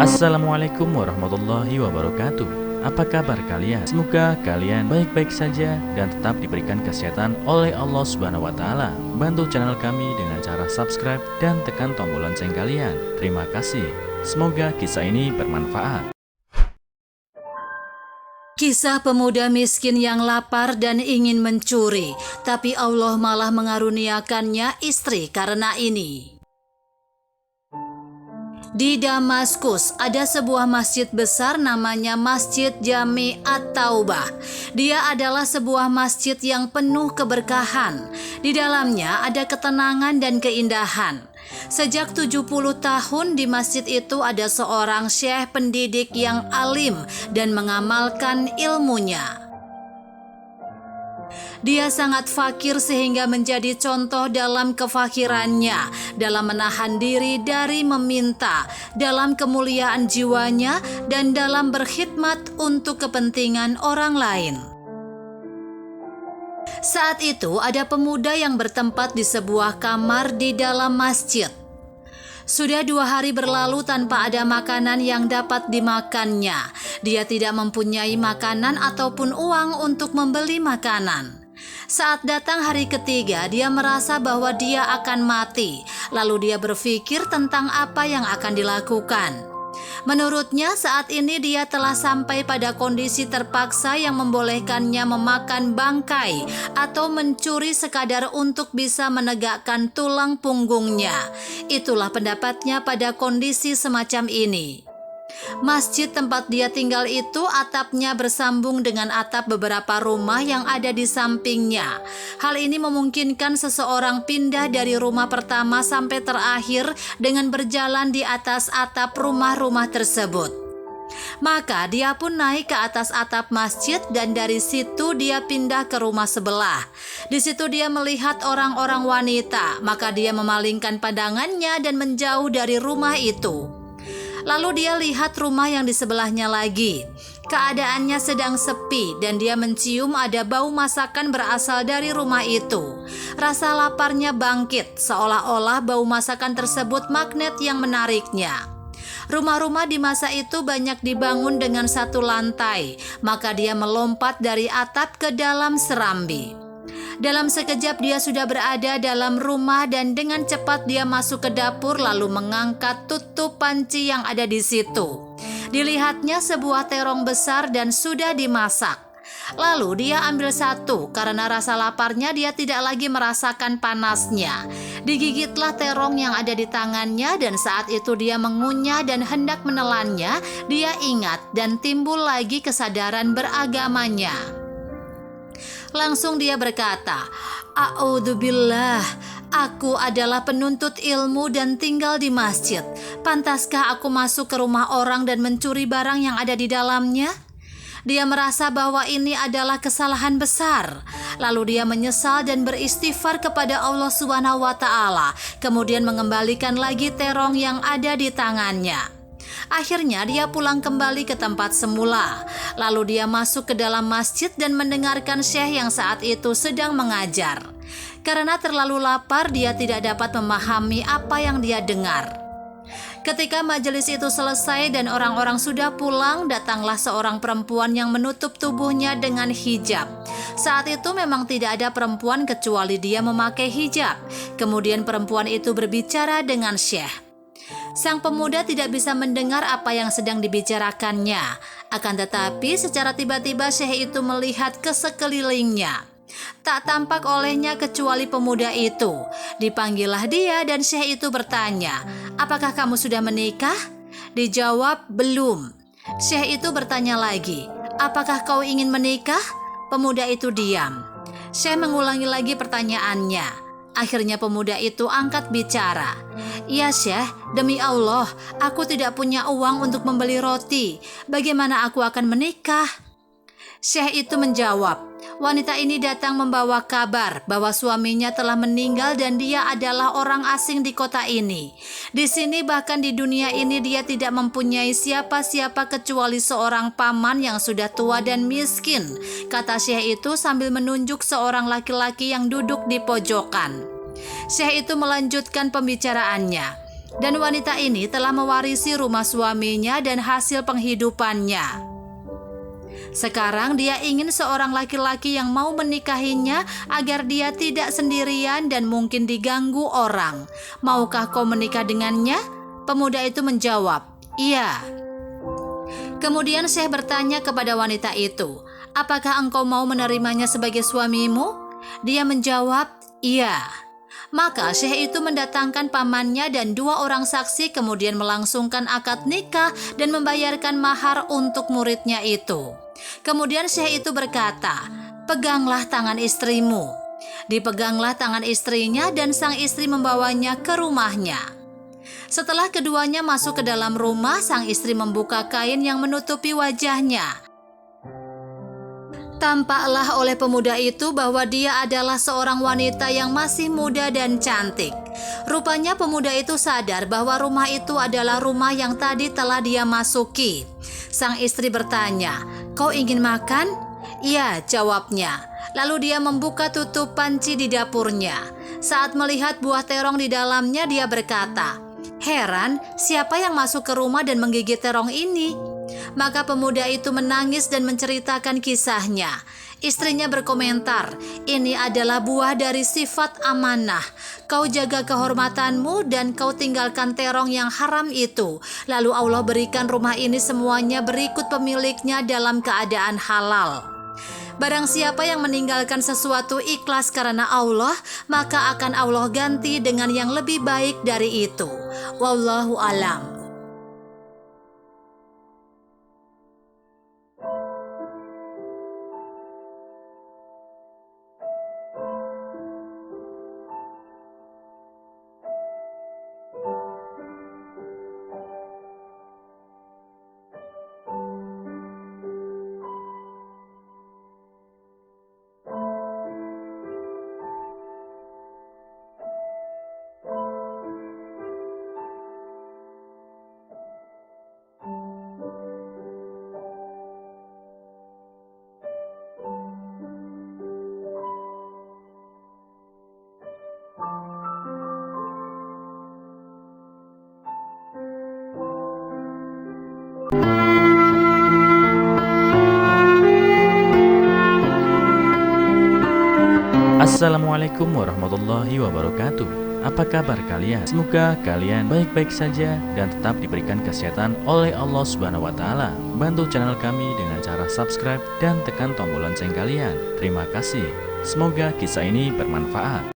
Assalamualaikum warahmatullahi wabarakatuh. Apa kabar kalian? Semoga kalian baik-baik saja dan tetap diberikan kesehatan oleh Allah Subhanahu wa taala. Bantu channel kami dengan cara subscribe dan tekan tombol lonceng kalian. Terima kasih. Semoga kisah ini bermanfaat. Kisah pemuda miskin yang lapar dan ingin mencuri, tapi Allah malah mengaruniakannya istri karena ini. Di Damaskus ada sebuah masjid besar namanya Masjid Jami At-Taubah. Dia adalah sebuah masjid yang penuh keberkahan. Di dalamnya ada ketenangan dan keindahan. Sejak 70 tahun di masjid itu ada seorang syekh pendidik yang alim dan mengamalkan ilmunya. Dia sangat fakir sehingga menjadi contoh dalam kefakirannya, dalam menahan diri dari meminta, dalam kemuliaan jiwanya, dan dalam berkhidmat untuk kepentingan orang lain. Saat itu ada pemuda yang bertempat di sebuah kamar di dalam masjid. Sudah 2 hari berlalu tanpa ada makanan yang dapat dimakannya. Dia tidak mempunyai makanan ataupun uang untuk membeli makanan. Saat datang hari ketiga, dia merasa bahwa dia akan mati. Lalu dia berpikir tentang apa yang akan dilakukan. Menurutnya saat ini dia telah sampai pada kondisi terpaksa yang membolehkannya memakan bangkai atau mencuri sekadar untuk bisa menegakkan tulang punggungnya. Itulah pendapatnya pada kondisi semacam ini. Masjid tempat dia tinggal itu atapnya bersambung dengan atap beberapa rumah yang ada di sampingnya. Hal ini memungkinkan seseorang pindah dari rumah pertama sampai terakhir dengan berjalan di atas atap rumah-rumah tersebut. Maka dia pun naik ke atas atap masjid dan dari situ dia pindah ke rumah sebelah. Di situ dia melihat orang-orang wanita, maka dia memalingkan pandangannya dan menjauh dari rumah itu. Lalu dia lihat rumah yang di sebelahnya lagi. Keadaannya sedang sepi dan dia mencium ada bau masakan berasal dari rumah itu. Rasa laparnya bangkit, seolah-olah bau masakan tersebut magnet yang menariknya. Rumah-rumah di masa itu banyak dibangun dengan 1 lantai, maka dia melompat dari atap ke dalam serambi. Dalam sekejap dia sudah berada dalam rumah dan dengan cepat dia masuk ke dapur lalu mengangkat tutup panci yang ada di situ. Dilihatnya sebuah terong besar dan sudah dimasak. Lalu dia ambil 1 karena rasa laparnya dia tidak lagi merasakan panasnya. Digigitlah terong yang ada di tangannya dan saat itu dia mengunyah dan hendak menelannya. Dia ingat dan timbul lagi kesadaran beragamanya. Langsung dia berkata, "A'udzubillah, aku adalah penuntut ilmu dan tinggal di masjid. Pantaskah aku masuk ke rumah orang dan mencuri barang yang ada di dalamnya?" Dia merasa bahwa ini adalah kesalahan besar. Lalu dia menyesal dan beristighfar kepada Allah Subhanahu wa taala, kemudian mengembalikan lagi terong yang ada di tangannya. Akhirnya dia pulang kembali ke tempat semula. Lalu dia masuk ke dalam masjid dan mendengarkan syekh yang saat itu sedang mengajar. Karena terlalu lapar, dia tidak dapat memahami apa yang dia dengar. Ketika majelis itu selesai dan orang-orang sudah pulang, datanglah seorang perempuan yang menutup tubuhnya dengan hijab. Saat itu memang tidak ada perempuan kecuali dia memakai hijab. Kemudian perempuan itu berbicara dengan syekh. Sang pemuda tidak bisa mendengar apa yang sedang dibicarakannya. Akan tetapi secara tiba-tiba syekh itu melihat ke sekelilingnya. Tak tampak olehnya kecuali pemuda itu. Dipanggillah dia dan syekh itu bertanya, "Apakah kamu sudah menikah?" Dijawab, "Belum." Syekh itu bertanya lagi, "Apakah kau ingin menikah?" Pemuda itu diam. Syekh mengulangi lagi pertanyaannya. Akhirnya pemuda itu angkat bicara. "Ya Syekh, demi Allah, aku tidak punya uang untuk membeli roti. Bagaimana aku akan menikah?" Syekh itu menjawab, "Wanita ini datang membawa kabar bahwa suaminya telah meninggal dan dia adalah orang asing di kota ini. Di sini bahkan di dunia ini dia tidak mempunyai siapa-siapa kecuali seorang paman yang sudah tua dan miskin," kata Syekh itu sambil menunjuk seorang laki-laki yang duduk di pojokan. Syekh itu melanjutkan pembicaraannya. Dan wanita ini telah mewarisi rumah suaminya dan hasil penghidupannya. Sekarang dia ingin seorang laki-laki yang mau menikahinya agar dia tidak sendirian dan mungkin diganggu orang. Maukah kau menikah dengannya? Pemuda itu menjawab, iya. Kemudian Syekh bertanya kepada wanita itu, apakah engkau mau menerimanya sebagai suamimu? Dia menjawab, iya. Maka Syekh itu mendatangkan pamannya dan 2 orang saksi, kemudian melangsungkan akad nikah dan membayarkan mahar untuk muridnya itu. Kemudian Syekh itu berkata, peganglah tangan istrimu. Dipeganglah tangan istrinya dan sang istri membawanya ke rumahnya. Setelah keduanya masuk ke dalam rumah, sang istri membuka kain yang menutupi wajahnya. Tampaklah oleh pemuda itu bahwa dia adalah seorang wanita yang masih muda dan cantik. Rupanya pemuda itu sadar bahwa rumah itu adalah rumah yang tadi telah dia masuki. Sang istri bertanya, kau ingin makan? Iya, jawabnya. Lalu dia membuka tutup panci di dapurnya. Saat melihat buah terong di dalamnya, dia berkata, heran, siapa yang masuk ke rumah dan menggigit terong ini? Maka pemuda itu menangis dan menceritakan kisahnya. Istrinya berkomentar, ini adalah buah dari sifat amanah. Kau jaga kehormatanmu dan kau tinggalkan terong yang haram itu. Lalu Allah berikan rumah ini semuanya berikut pemiliknya dalam keadaan halal. Barang siapa yang meninggalkan sesuatu ikhlas karena Allah, maka akan Allah ganti dengan yang lebih baik dari itu. Wallahu alam. Assalamualaikum warahmatullahi wabarakatuh. Apa kabar kalian? Semoga kalian baik-baik saja dan tetap diberikan kesehatan oleh Allah Subhanahu wa taala. Bantu channel kami dengan cara subscribe dan tekan tombol lonceng kalian. Terima kasih. Semoga kisah ini bermanfaat.